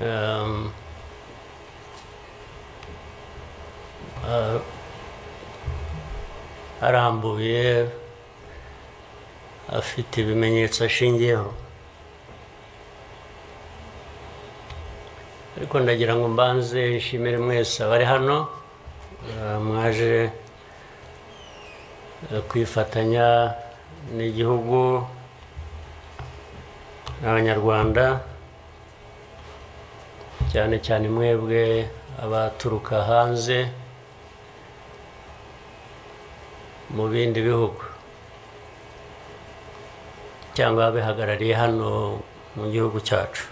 um, uh, arambuye afite ibimenyetso ashingiyeho, ariko ndagira ngo mbanze nshimire mwese abari hano mwaje kwifatanya n'igihugu n'abanyarwanda, cyane cyane mwebwe abaturuka hanze mu bindi bihugu cyangwa abihagarariye hano mu gihugu cyacu.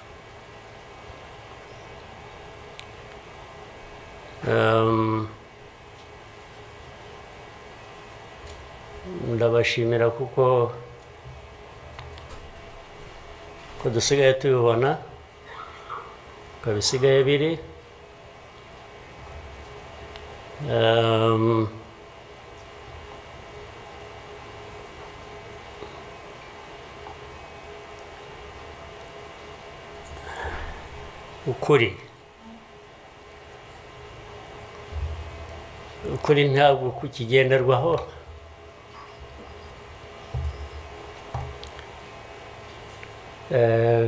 Ndabashimira kuko dusigaye tubibona ko bisigaye biri, ukuri ntabwo kukigenderwaho,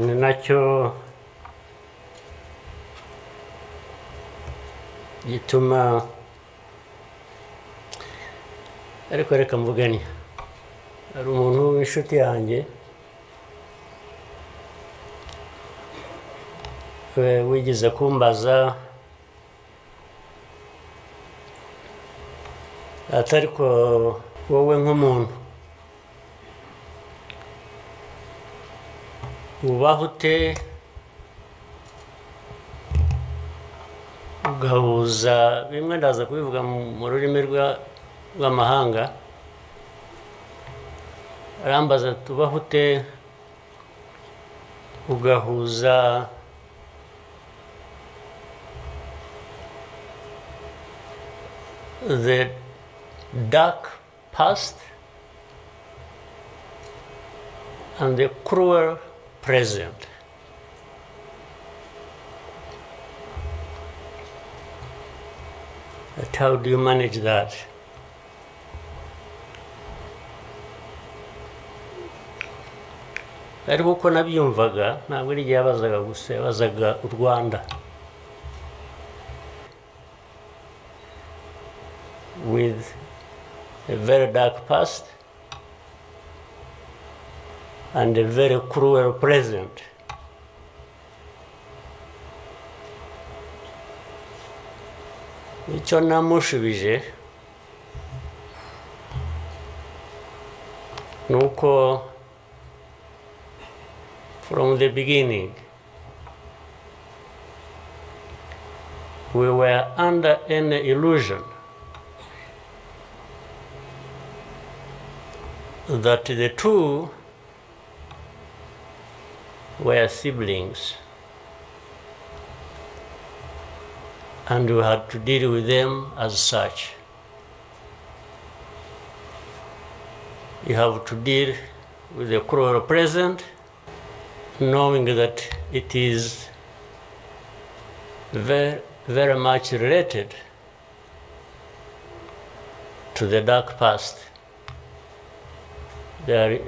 ni nacyo gituma, ariko reka mvugane, hari umuntu w'inshuti yanjye wigeze kumbaza ati ariko wowe nk'umuntu ubaho ute ugahuza bimwe, ndaza kubivuga mu rurimi rw'amahanga, arambaza ati ubaho ute ugahuza the dark past and the cruel present. But how do you manage that? Ariko uko nabyumvaga ntabwo ari igihe yabazaga gusa, yabazaga u Rwanda with a very dark past and a very cruel present. Icyo namushubije nuko from the beginning we were under an illusion that the two were siblings and we had to deal with them as such. You have to deal with the cruel present, knowing that it is very, very much related to the dark past. They are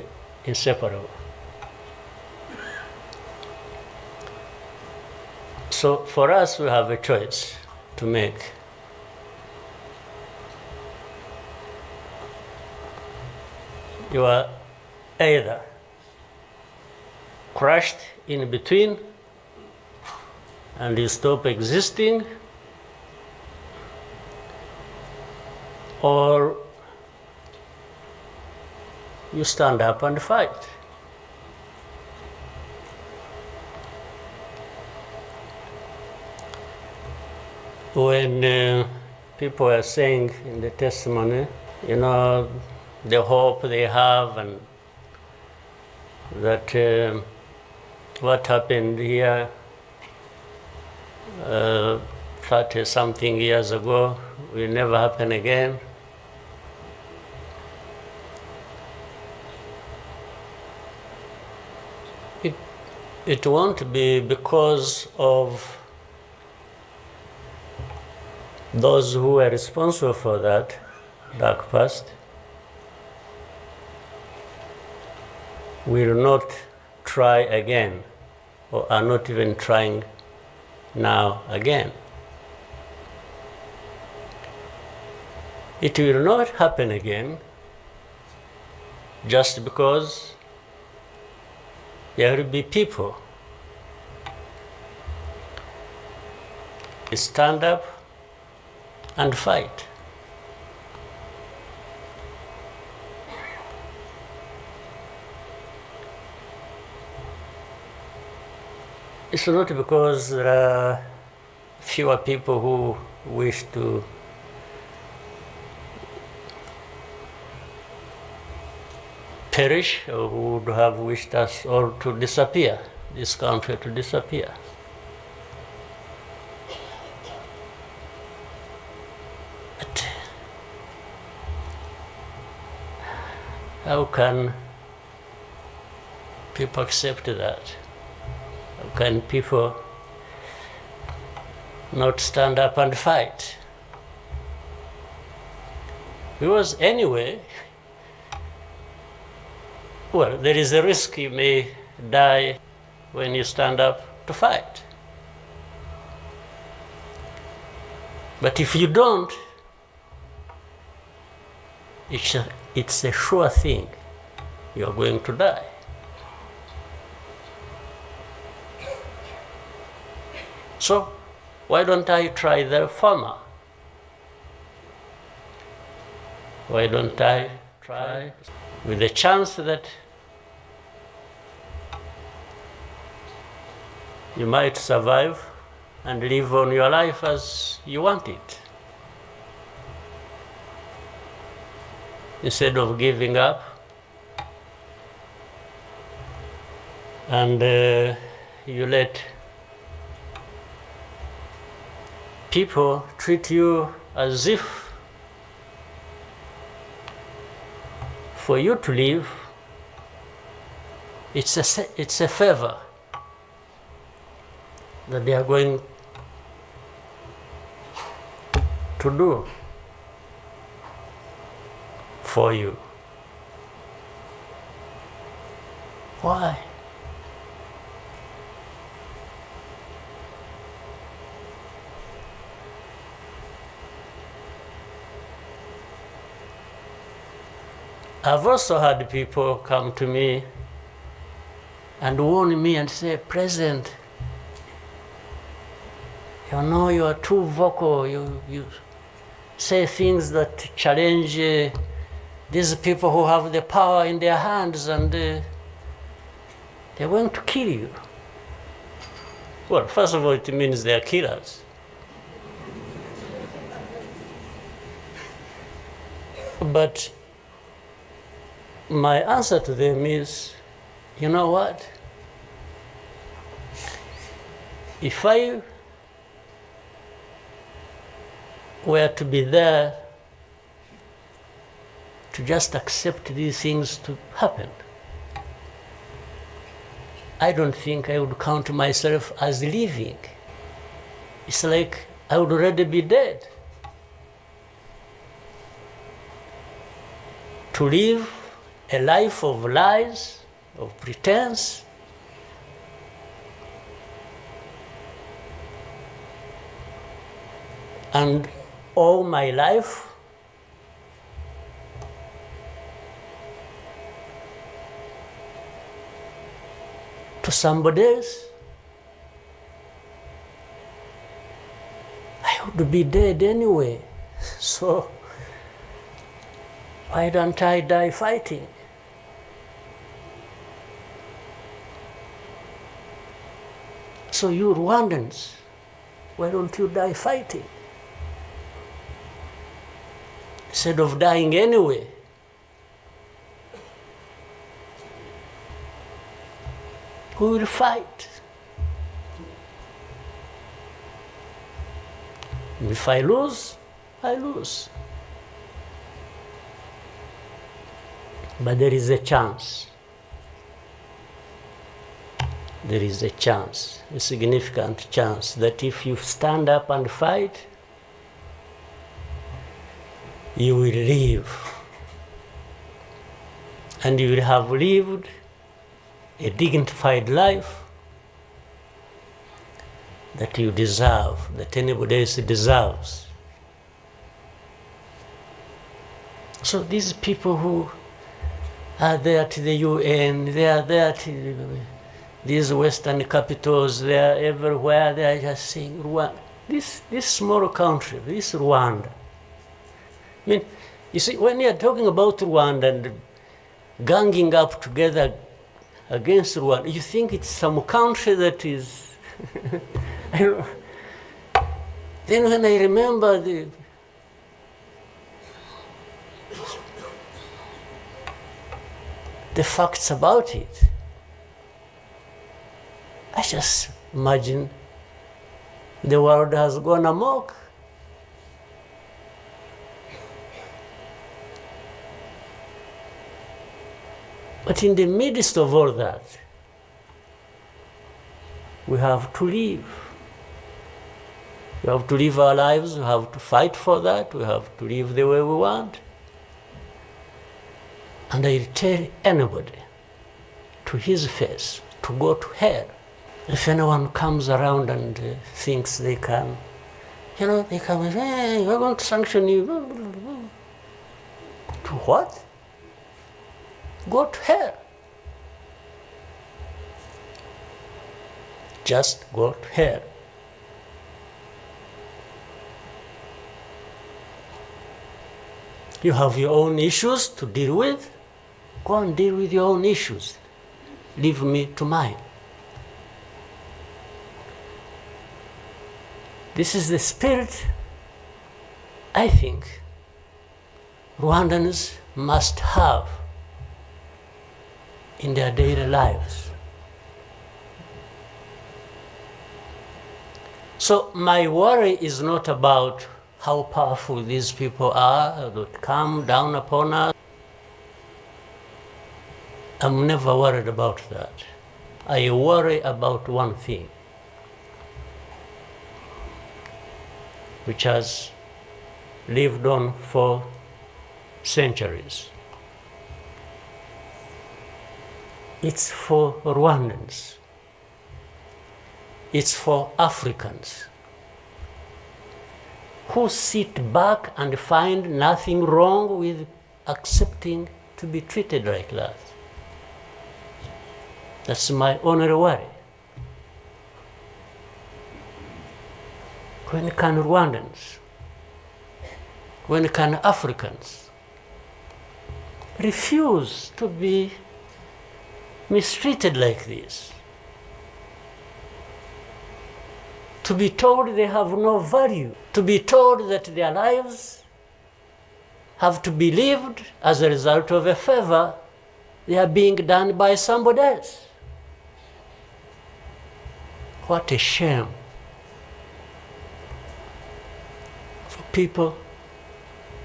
inseparable. So for us, we have a choice to make. You are either crushed in between and you stop existing, or you stand up and fight. When people are saying in the testimony, you know, the hope they have and that what happened here 30-something years ago will never happen again. It won't be because of those who were responsible for that dark past. Will not try again, or are not even trying now again. It will not happen again just because there will be people who stand up and fight. It's not because there are fewer people who wish to perish or who would have wished us all to disappear, this country to disappear. But how can people accept that? How can people not stand up and fight? Because anyway, well, there is a risk you may die when you stand up to fight. But if you don't, it's a sure thing you are going to die. So why don't I try the former? Why don't I try with the chance that you might survive and live on your life as you want it, instead of giving up and you let people treat you as if for you to live, it's a favor that they are going to do for you. Why? I've also had people come to me and warn me and say, President, you know you are too vocal, you say things that challenge these people who have the power in their hands and they're going to kill you. Well, first of all, it means they're killers. But my answer to them is, you know what? If I were to be there to just accept these things to happen, I don't think I would count myself as living. It's like I would already be dead. To live a life of lies, of pretense, and all my life to somebody else, I would be dead anyway. So why don't I die fighting? So you Rwandans, why don't you die fighting? Instead of dying anyway. Who will fight? If I lose, I lose. But there is a chance there is a chance, a significant chance, that if you stand up and fight, you will live. And you will have lived a dignified life that you deserve, that anybody else deserves. So these people who are there to the UN, they are there to these Western capitals, they are everywhere, they are just saying, Rwanda, this small country, this Rwanda. I mean, you see, when you are talking about Rwanda and ganging up together against Rwanda, you think it's some country that is, I don't know. Then when I remember the facts about it, I just imagine the world has gone amok. But in the midst of all that, we have to live. We have to live our lives, we have to fight for that, we have to live the way we want. And I tell anybody to his face to go to hell. If anyone comes around and thinks they can, they come and say, hey, we're going to sanction you. To what? Go to hell. Just go to hell. You have your own issues to deal with. Go and deal with your own issues. Leave me to mine. This is the spirit I think Rwandans must have in their daily lives. So my worry is not about how powerful these people are that come down upon us. I'm never worried about that. I worry about one thing, which has lived on for centuries. It's for Rwandans. It's for Africans who sit back and find nothing wrong with accepting to be treated like that. That's my only worry. When can Rwandans, when can Africans refuse to be mistreated like this? To be told they have no value, to be told that their lives have to be lived as a result of a favor they are being done by somebody else. What a shame for people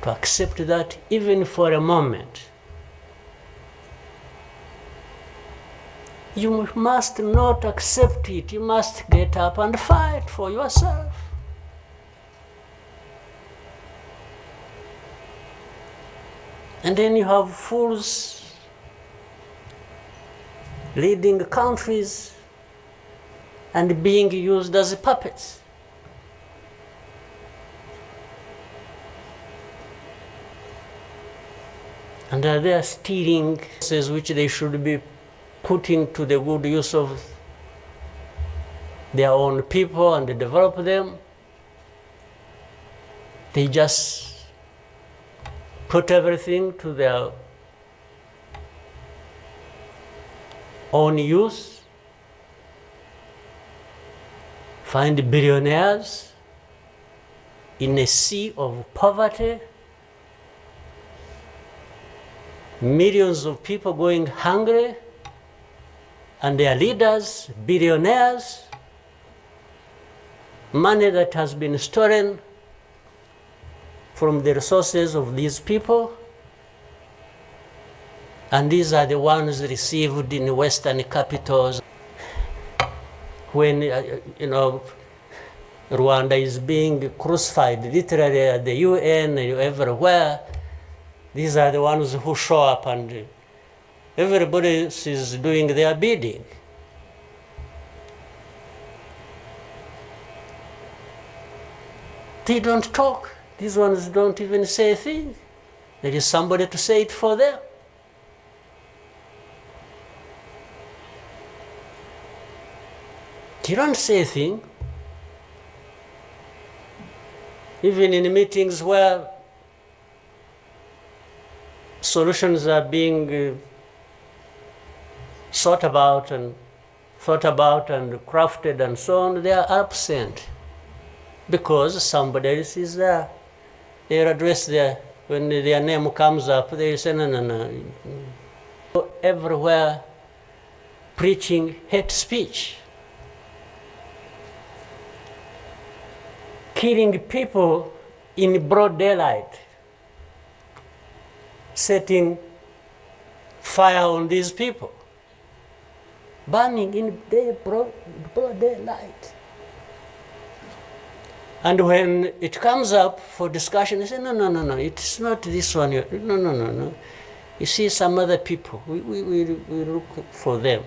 to accept that even for a moment. You must not accept it. You must get up and fight for yourself. And then you have fools leading countries and being used as puppets. And they are stealing resources which they should be putting to the good use of their own people and develop them. They just put everything to their own use, find billionaires in a sea of poverty, millions of people going hungry, and their leaders, billionaires, money that has been stolen from the resources of these people, and these are the ones received in Western capitals. when, Rwanda is being crucified literally at the UN and everywhere, these are the ones who show up and everybody is doing their bidding. They don't talk. These ones don't even say a thing. There is somebody to say it for them. You don't say a thing. Even in meetings where solutions are being thought about and crafted and so on, they are absent because somebody else is there. They address when their name comes up, they say, no. Everywhere preaching hate speech. Killing people in broad daylight, setting fire on these people, burning in broad daylight. And when it comes up for discussion, they say, no, it's not this one. No. You see some other people, we look for them.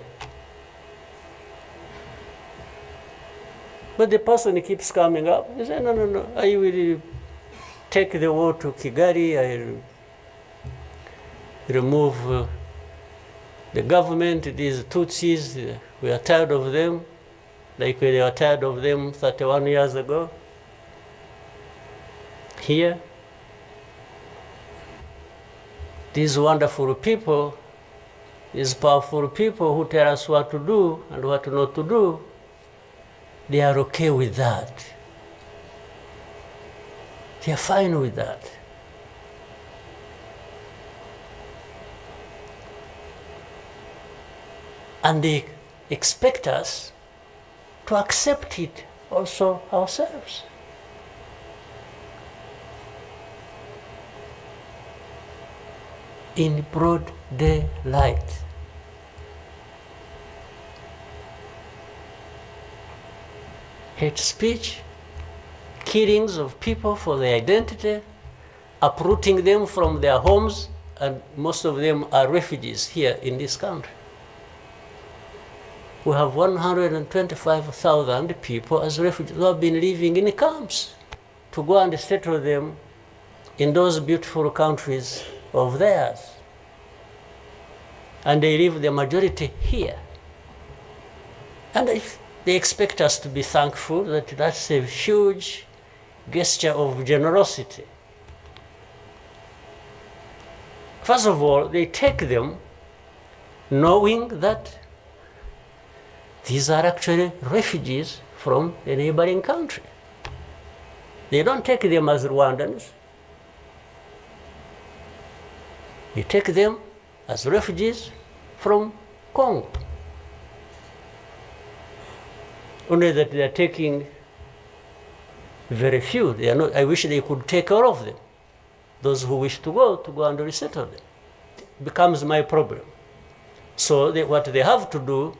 But the person keeps coming up. He says, no, I will take the war to Kigali. I will remove the government, these Tutsis. We are tired of them, like we were tired of them 31 years ago. Here, these wonderful people, these powerful people who tell us what to do and what not to do, they are okay with that. They are fine with that. And they expect us to accept it also ourselves. In broad daylight. Hate speech, killings of people for their identity, uprooting them from their homes, and most of them are refugees here in this country. We have 125,000 people as refugees who have been living in camps to go and settle them in those beautiful countries of theirs. And they leave the majority here. And if they expect us to be thankful that that's a huge gesture of generosity. First of all, they take them knowing that these are actually refugees from a neighboring country. They don't take them as Rwandans. They take them as refugees from Congo. Only that they are taking very few. They are not, I wish they could take all of them. Those who wish to go and resettle them. It becomes my problem. So what they have to do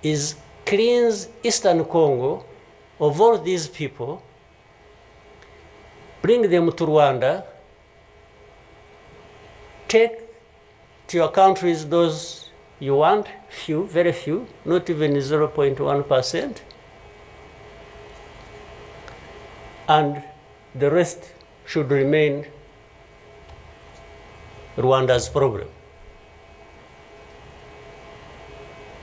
is cleanse Eastern Congo of all these people, bring them to Rwanda, take to your countries those you want, few, very few, not even 0.1%, and the rest should remain Rwanda's problem.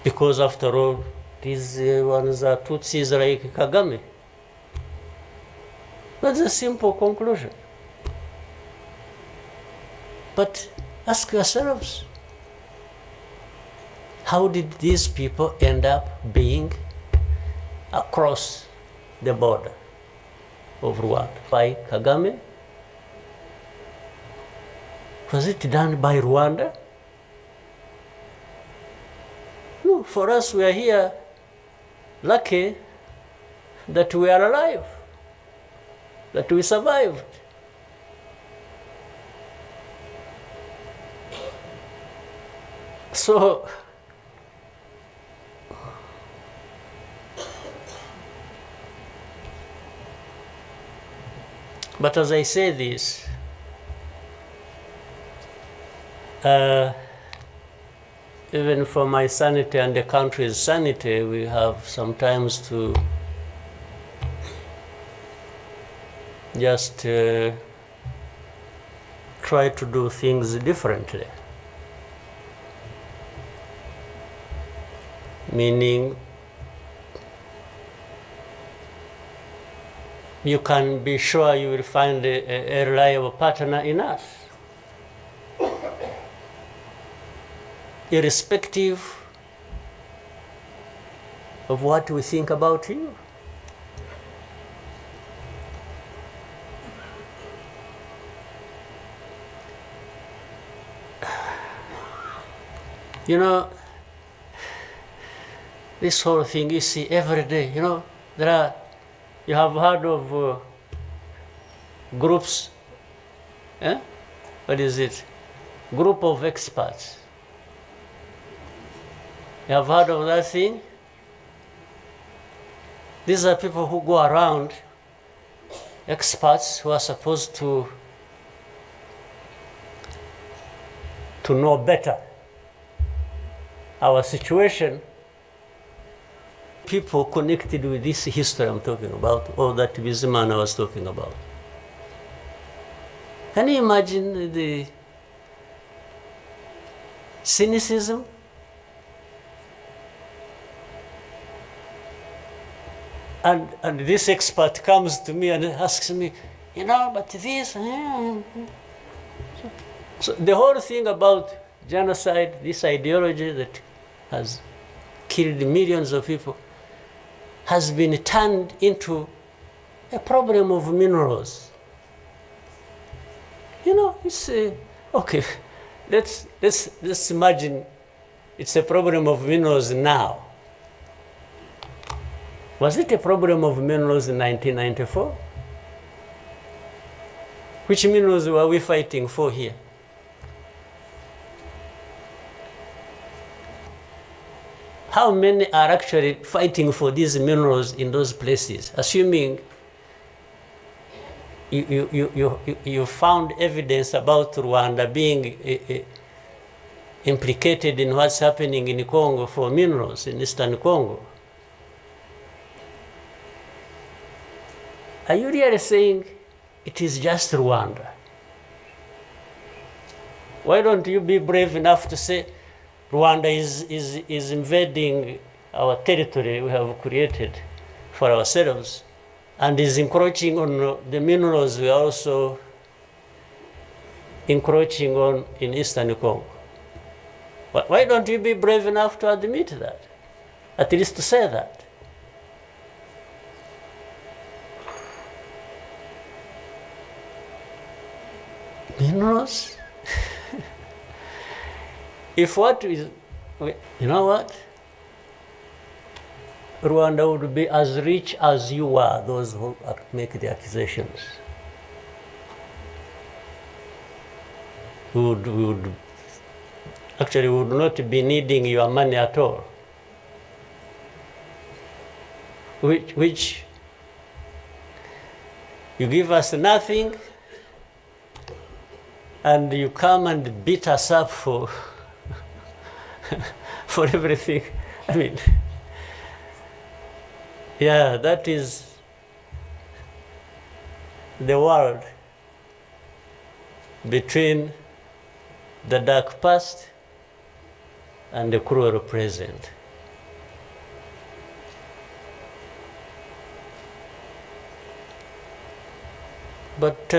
Because after all, these ones are Tutsis like Kagame. That's a simple conclusion. But ask yourselves, how did these people end up being across the border of Rwanda? By Kagame? Was it done by Rwanda? No, for us, we are here lucky that we are alive, that we survived. So, But as I say this, even for my sanity and the country's sanity, we have sometimes to just try to do things differently. Meaning, you can be sure you will find a reliable partner in us, irrespective of what we think about you. You know, this whole thing you see every day, you know, you have heard of groups, what is it? Group of experts. You have heard of that thing? These are people who go around, experts who are supposed to know better our situation. People connected with this history I'm talking about, or that busy man I was talking about. Can you imagine the cynicism? And this expert comes to me and asks me, you know, but this. So the whole thing about genocide, this ideology that has killed millions of people, has been turned into a problem of minerals. You know, it's okay. Let's imagine it's a problem of minerals now. Was it a problem of minerals in 1994? Which minerals were we fighting for here? How many are actually fighting for these minerals in those places? Assuming you found evidence about Rwanda being implicated in what's happening in Congo for minerals in Eastern Congo. Are you really saying it is just Rwanda? Why don't you be brave enough to say Rwanda is invading our territory we have created for ourselves and is encroaching on the minerals we are also encroaching on in Eastern Congo? Why don't you be brave enough to admit that? At least to say that. Minerals? If what is, you know what? Rwanda would be as rich as you are, those who make the accusations. We would not be needing your money at all. Which you give us nothing, and you come and beat us up for for everything. I mean, yeah, that is the world between the dark past and the cruel present. But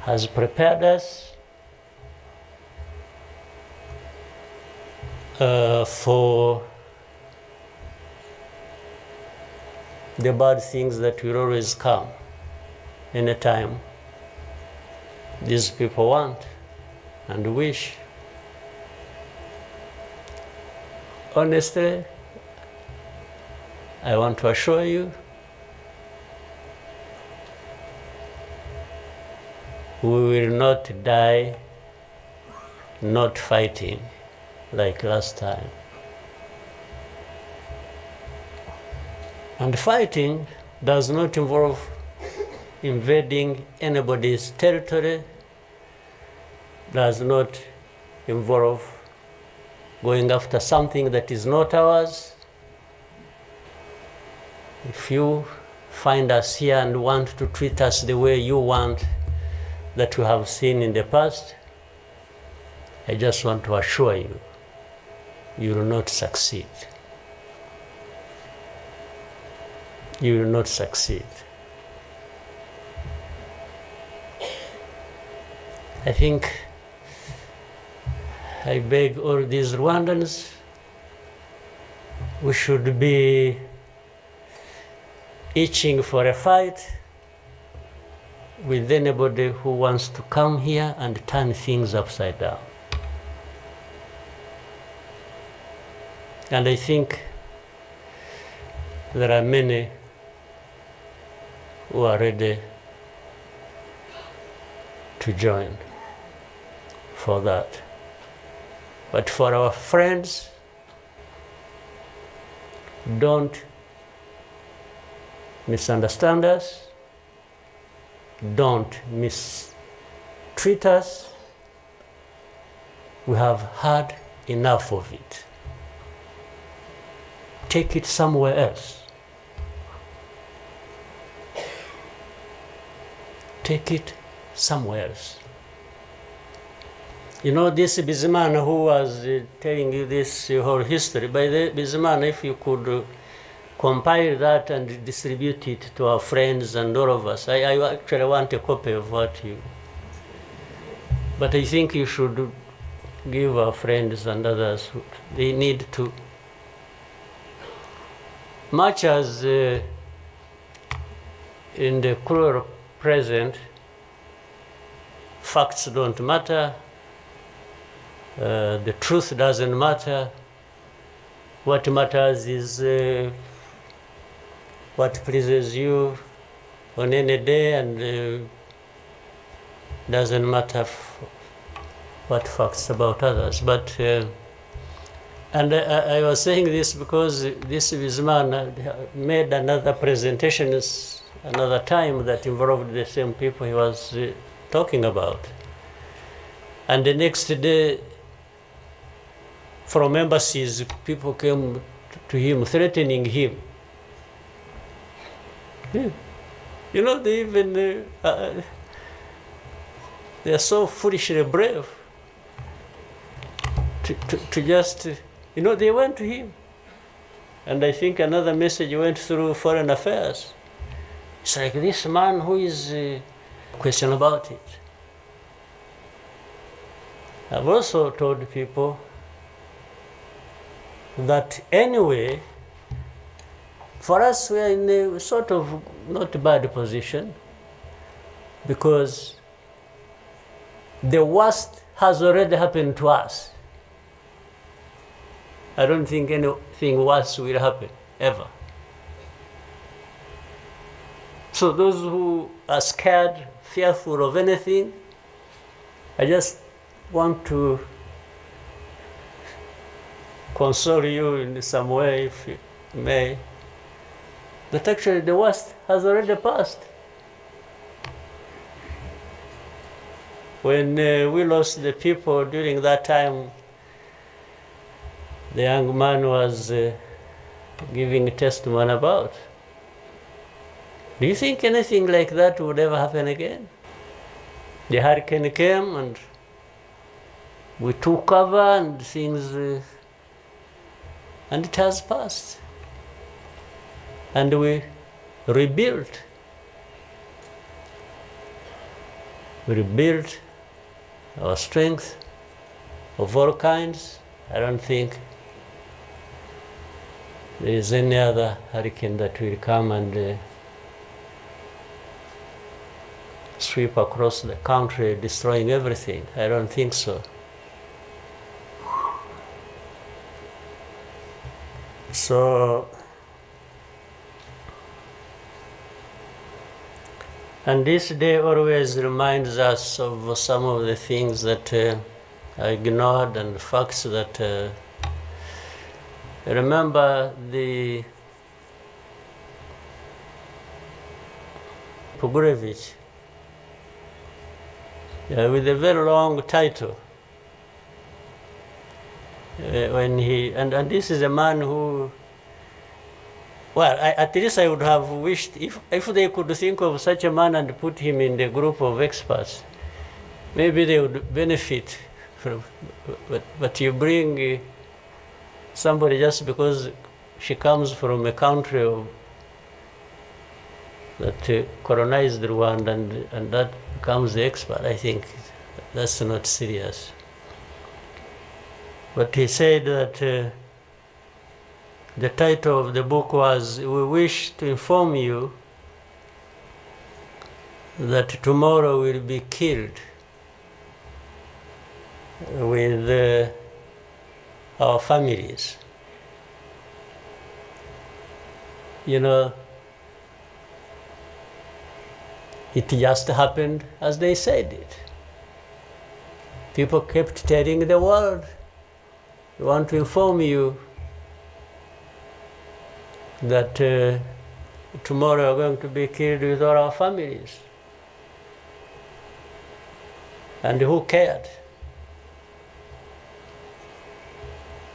has prepared us for the bad things that will always come anytime these people want and wish. Honestly, I want to assure you, we will not die not fighting like last time. And fighting does not involve invading anybody's territory, does not involve going after something that is not ours. If you find us here and want to treat us the way you want that you have seen in the past, I just want to assure you, you will not succeed. You will not succeed. I think I beg all these Rwandans, we should be itching for a fight with anybody who wants to come here and turn things upside down. And I think there are many who are ready to join for that. But for our friends, don't misunderstand us, don't mistreat us. We have had enough of it. Take it somewhere else. Take it somewhere else. You know, this Bizimana who was telling you this whole history, by the Bizimana, if you could compile that and distribute it to our friends and all of us. I actually want a copy of what you... But I think you should give our friends and others, they need to... Much as in the cruel present, facts don't matter, the truth doesn't matter. What matters is what pleases you on any day, and doesn't matter what facts about others. But and I was saying this because this man made another presentation another time that involved the same people he was talking about. And the next day, from embassies, people came to him, threatening him. Yeah. You know, they even, they are so foolishly brave to just, you know, they went to him. And I think another message went through Foreign Affairs. It's like this man who is question about it. I've also told people that anyway, for us, we are in a sort of not bad position because the worst has already happened to us. I don't think anything worse will happen, ever. So those who are scared, fearful of anything, I just want to console you in some way, if you may, that actually the worst has already passed. When we lost the people during that time, the young man was giving a testimony about. Do you think anything like that would ever happen again? The hurricane came and we took cover and things, and it has passed. And we rebuilt. We rebuilt our strength of all kinds. I don't think there is any other hurricane that will come and sweep across the country, destroying everything. I don't think so. So, and this day always reminds us of some of the things that I ignored and facts that remember the Pugurevich, with a very long title. When he and this is a man who, well, at least I would have wished if they could think of such a man and put him in the group of experts, maybe they would benefit from. But you bring somebody just because she comes from a country that colonized Rwanda and that becomes the expert. I think that's not serious. But he said that the title of the book was, "We wish to inform you that tomorrow will be killed with our families." You know, it just happened as they said it. People kept telling the world, "We want to inform you that tomorrow we're going to be killed with all our families." And who cared?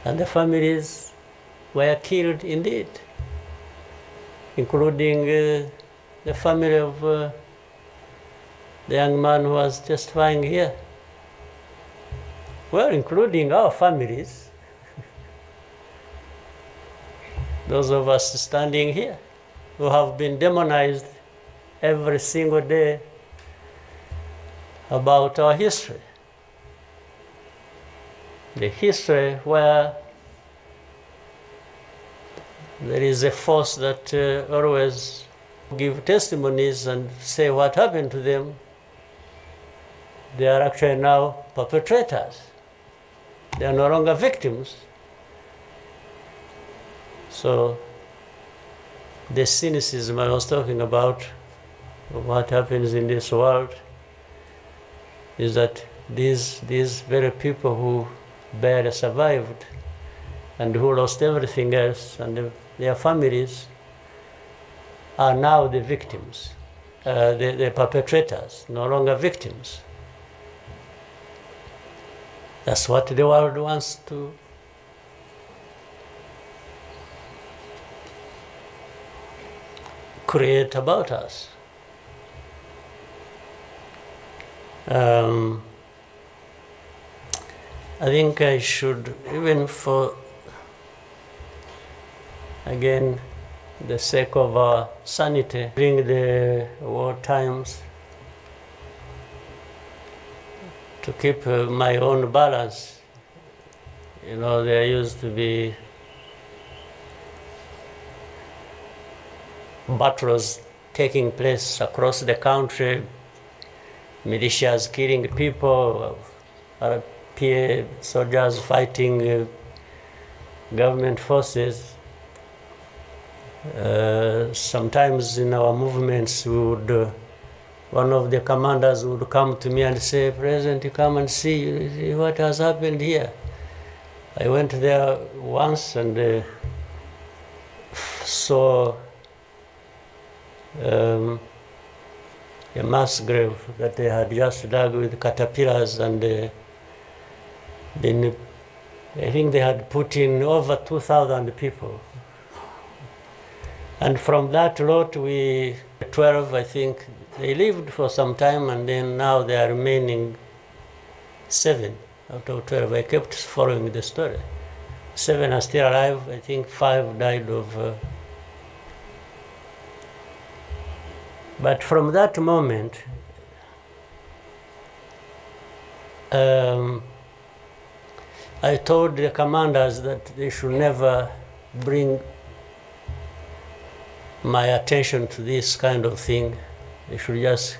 And the families were killed indeed, including the family of the young man who was testifying here. Well, including our families, those of us standing here, who have been demonized every single day about our history. The history where there is a force that always give testimonies and say what happened to them. They are actually now perpetrators. They are no longer victims. So the cynicism I was talking about, what happens in this world, is that these very people who barely survived and who lost everything else and their families are now the victims, the perpetrators, no longer victims. That's what the world wants to create about us. I think I should, even for, again, the sake of our sanity, during the war times, to keep my own balance. You know, there used to be battles taking place across the country, militias killing people, RPA soldiers fighting government forces. Sometimes in our movements, we would, one of the commanders would come to me and say, "President, you come and see what has happened here." I went there once and saw a mass grave that they had just dug with caterpillars, and I think they had put in over 2,000 people. And from that lot, 12, I think, they lived for some time, and then now they are remaining 7 out of 12. I kept following the story. 7 are still alive. I think 5 died of... But from that moment, I told the commanders that they should never bring my attention to this kind of thing. They should just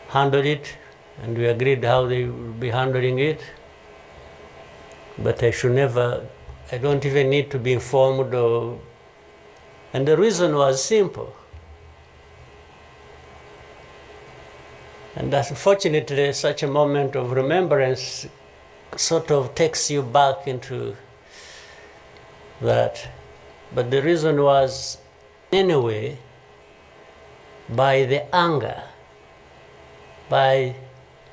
handle it, and we agreed how they would be handling it. But I should never, I don't even need to be informed or, and the reason was simple. And unfortunately, such a moment of remembrance sort of takes you back into that. But the reason was, anyway, by the anger, by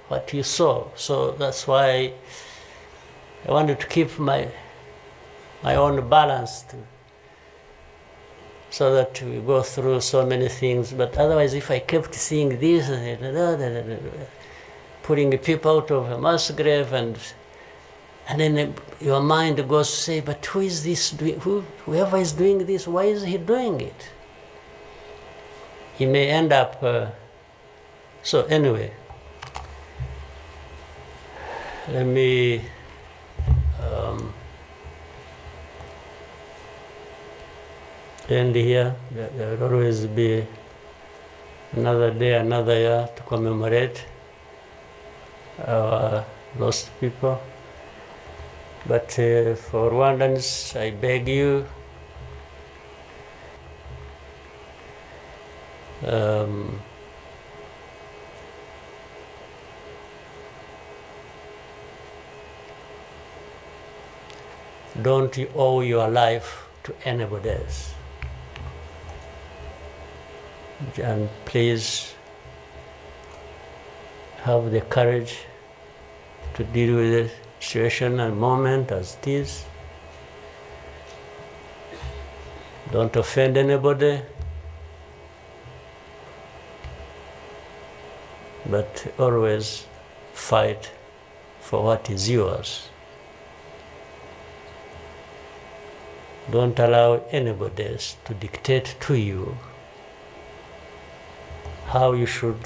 what you saw. So that's why I wanted to keep my own balance so that we go through so many things. But otherwise, if I kept seeing this, putting people out of a mass grave, and then your mind goes to say, but who is this doing? Whoever is doing this, why is he doing it? He may end up. So anyway, let me end here. There will always be another day, another year to commemorate our lost people. But for Rwandans, I beg you, don't owe your life to anybody else. And please have the courage to deal with the situation and moment as it is. Don't offend anybody, but always fight for what is yours. Don't allow anybody else to dictate to you how you should